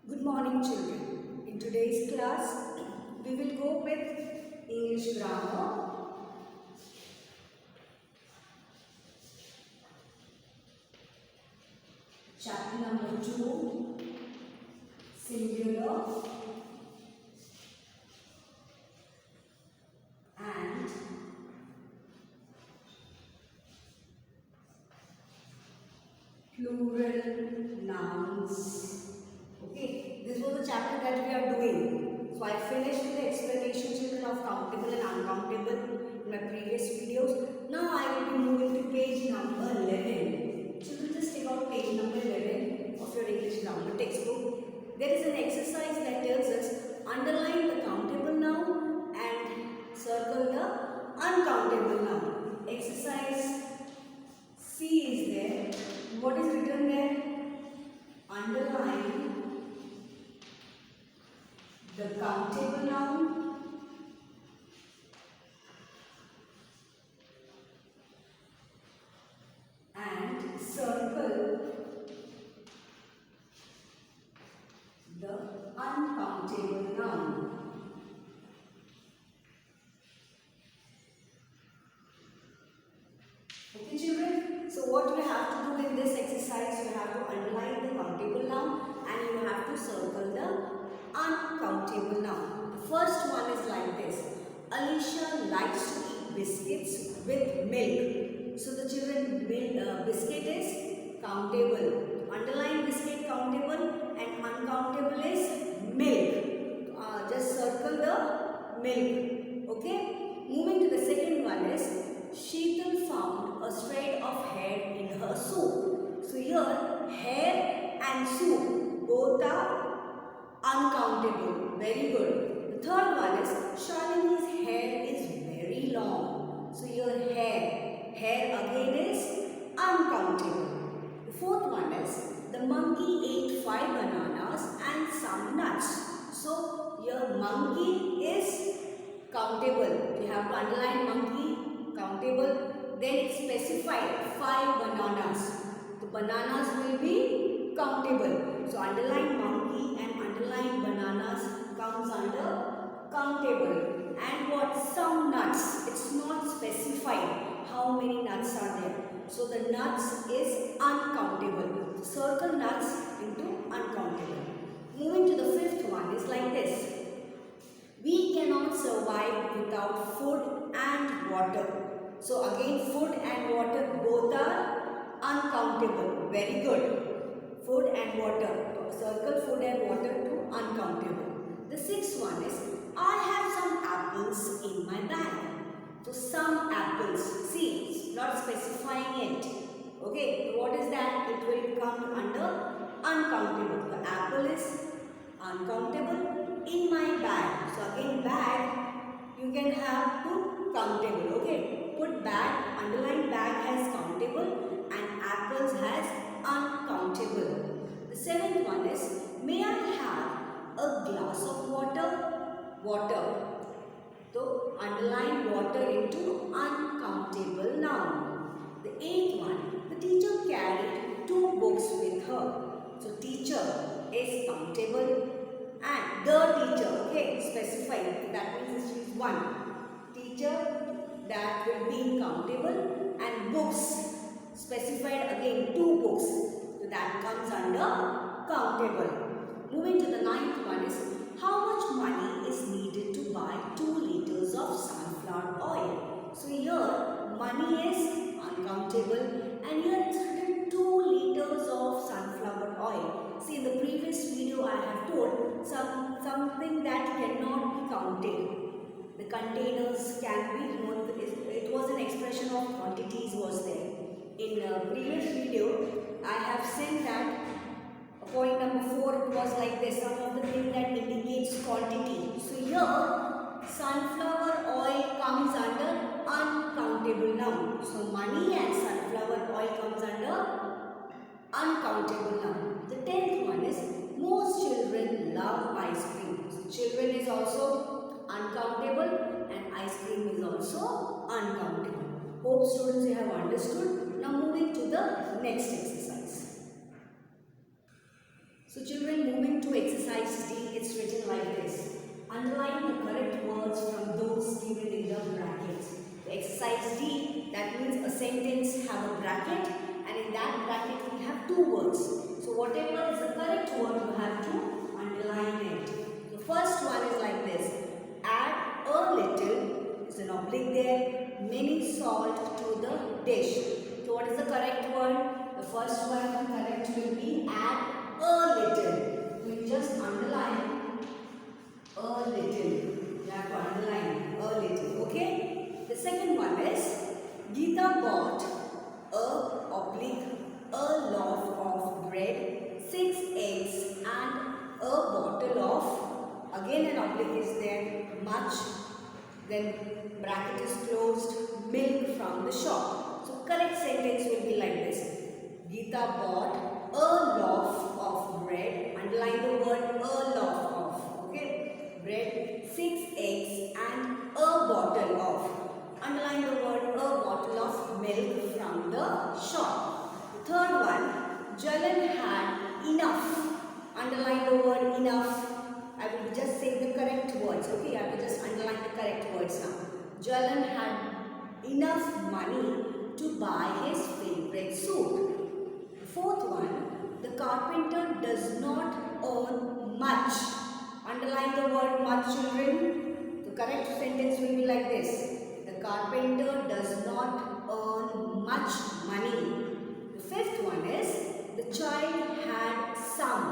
Good morning, children. In today's class, we will go with English grammar, chapter number 2, singular and plural nouns. Okay, this was the chapter that we are doing. So I finished with the explanation, children, of countable and uncountable in my previous videos. Now I will be moving to page number 11. Children, just take out page number 11 of your English grammar textbook. There is an exercise that tells us underline the countable noun and circle the uncountable noun. Exercise C is there. What is written there? Underline the countable noun and circle the uncountable noun. Okay, children? So what you have to do in this exercise, you have to underline the countable noun and you have to circle the uncountable noun. The first one is like this. Alicia likes to eat biscuits with milk. So the children, biscuit is countable. Underline biscuit countable and uncountable is milk. Just circle the milk. Okay. Moving to the second one is Sheetal found a shred of hair in her soup. So here hair and soup both are uncountable. Very good. The third one is Shalini's hair is very long. So your hair again is uncountable. The fourth one is the monkey ate 5 bananas and some nuts. So your monkey is countable. You have to underline monkey, countable. Then it specified 5 bananas. The bananas will be countable. So underline monkey and underline bananas comes under countable. And what? Some nuts. It's not specified how many nuts are there. So the nuts is uncountable. Circle nuts into uncountable. Moving to the fifth one is like this. We cannot survive without food and water. So again food and water both are uncountable. Very good. Food and water. Circle food and water to uncountable. The sixth one is I have some apples in my bag. So some apples. See, it's not specifying it. Okay, what is that? It will come under uncountable. The apple is uncountable. In my bag. So again bag you can have to countable. Okay, put bag, underline bag as countable and apples as uncountable. The seventh one is may I have a glass of water? Water. So underline water into uncountable noun. The eighth one, the teacher carried 2 books with her. So teacher is countable and the teacher, okay, specified, that means she is one. Teacher, that will be countable and books, specified again 2 books. So that comes under countable. Moving to the ninth one is how much money is needed to buy 2 liters of sunflower oil. So here money is uncountable and here it's written 2 liters of sunflower oil. See, in the previous video I have told something that cannot be counted. The containers can be, it was an expression of quantities was there. In the previous video I have said that point number 4 it was like this, some of the things that indicates quantity. So here sunflower oil comes under uncountable noun. So money and sunflower oil comes under uncountable noun. The 10th one is most children love ice cream. So children is also uncountable and ice cream is also uncountable. Hope students you have understood. Now moving to the next exercise. So children, moving to exercise D, it's written like this. Underline the correct words from those given in the brackets. The exercise D, that means a sentence have a bracket, and in that bracket we have two words. So whatever is the correct word, you have to underline it. The first one is like this. Add a little, it's an oblique there, mini salt to the dish. So what is the correct word? The first one correct will be add a little. We just underline a little. You have to underline a little. Okay? The second one is Geeta bought a loaf of bread, 6 eggs, and a bottle of, again an oblique is there, much, then bracket is closed, milk from the shop. So correct sentence will be like this. Geeta bought a loaf of bread, underline the word a loaf of, okay, bread, 6 eggs and a bottle of, underline the word a bottle of milk from the shop. The third one, Jalan had enough, underline the word enough. I will just say the correct words, okay, I will just underline the correct words now. Jalan had enough money to buy his favorite suit. Fourth one, the carpenter does not earn much. Underline the word much, children. The correct sentence will be like this. The carpenter does not earn much money. The fifth one is, the child had some.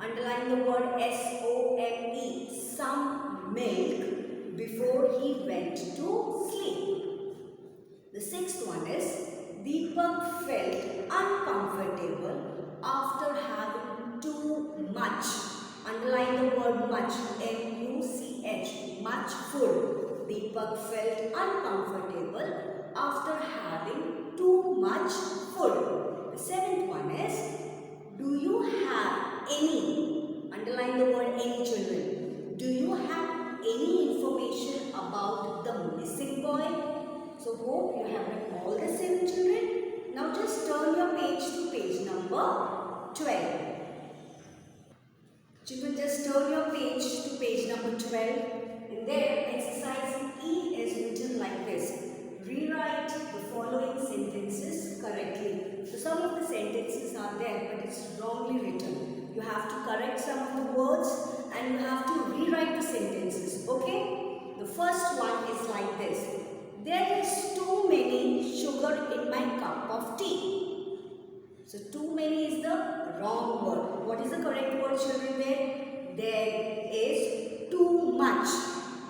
Underline the word S-O-M-E, some milk before he went to sleep. The sixth one is, Deepak felt uncomfortable after having too much. Underline the word much, M-U-C-H, much food. Deepak felt uncomfortable after having too much food. The seventh one is, do you have any? Underline the word any, children. Do you have any information about the missing boy? So hope you have read all the 7 children. Now just turn your page to page number 12. Children, just turn your page to page number 12. In there, exercise E is written like this. Rewrite the following sentences correctly. So some of the sentences are there, but it's wrongly written. You have to correct some of the words and you have to rewrite the sentences. Okay? The first one is like this. There is too many sugar in my cup of tea. So too many is the wrong word. What is the correct word, children, there? There is too much.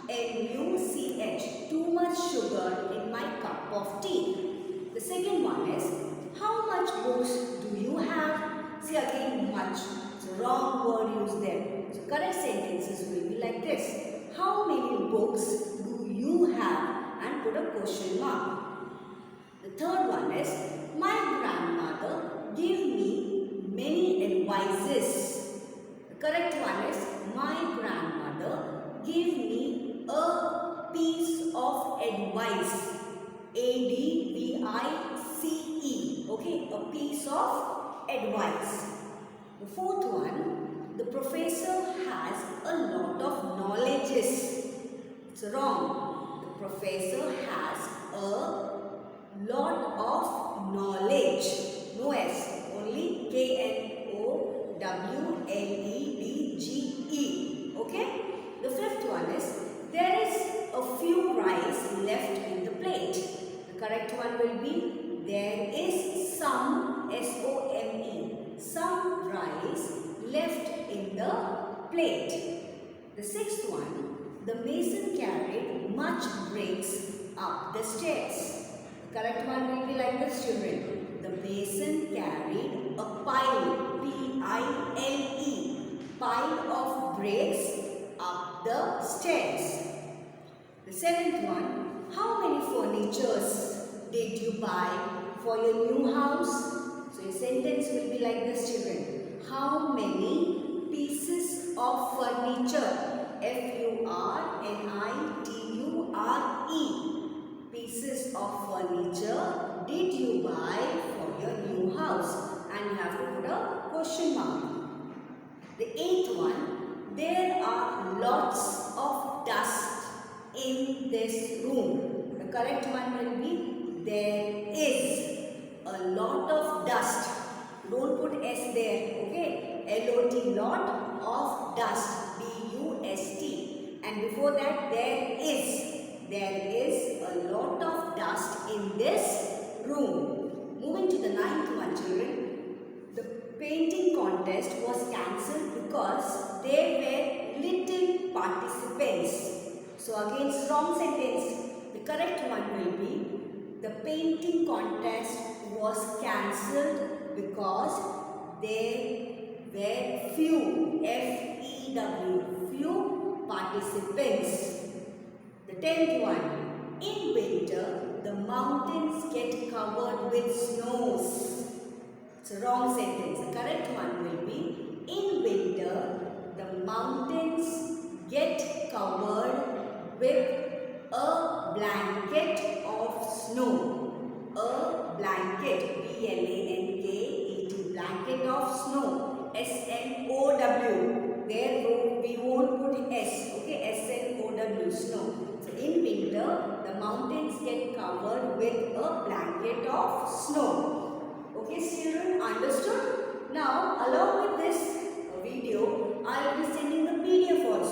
M-U-C-H. Too much sugar in my cup of tea. The second one is, how much books do you have? See again, much. So wrong word used there. So correct sentences will be like this. How many books do you have? And put a question mark. The third one is, my grandmother gave me many advices. The correct one is, my grandmother gave me a piece of advice. A-D-V-I-C-E. Okay, a piece of advice. The fourth one, the professor has a lot of knowledges. It's wrong. Professor has a lot of knowledge. No S, only K-N-O-W-L-E-D-G-E. Okay? The fifth one is, there is a few rice left in the plate. The correct one will be, there is some, S-O-M-E, some rice left in the plate. The sixth one, the mason carried much bricks up the stairs. The correct one will be like this, children. The mason carried a pile, P-I-L-E, pile of bricks up the stairs. The seventh one, how many furnitures did you buy for your new house? So your sentence will be like this, children. How many pieces of furniture? F-U-R-N-I-T-U-R-E, pieces of furniture did you buy for your new house? And you have to put a question mark. one, there are lots of dust in this room. The correct one will be there is a lot of dust. Don't put S there, okay? L-O-T, lot of dust, D-U-S-T. And before that, there is a lot of dust in this room. Moving to the ninth one, children. The painting contest was cancelled because there were little participants. So again, wrong sentence. The correct one will be the painting contest was cancelled because there were few, F-E-W, few participants. The 10th one, in winter, the mountains get covered with snows. It's a wrong sentence. The correct one will be, in winter, the mountains get covered with a blanket of snow. A blanket, B-L-A-N-K-E-T, blanket of snow, S-N-O-W. There we won't put S, okay, S-N-O-W, snow. So in winter, the mountains get covered with a blanket of snow. Okay, children, understood? Now, along with this video, I will be sending the PDF also.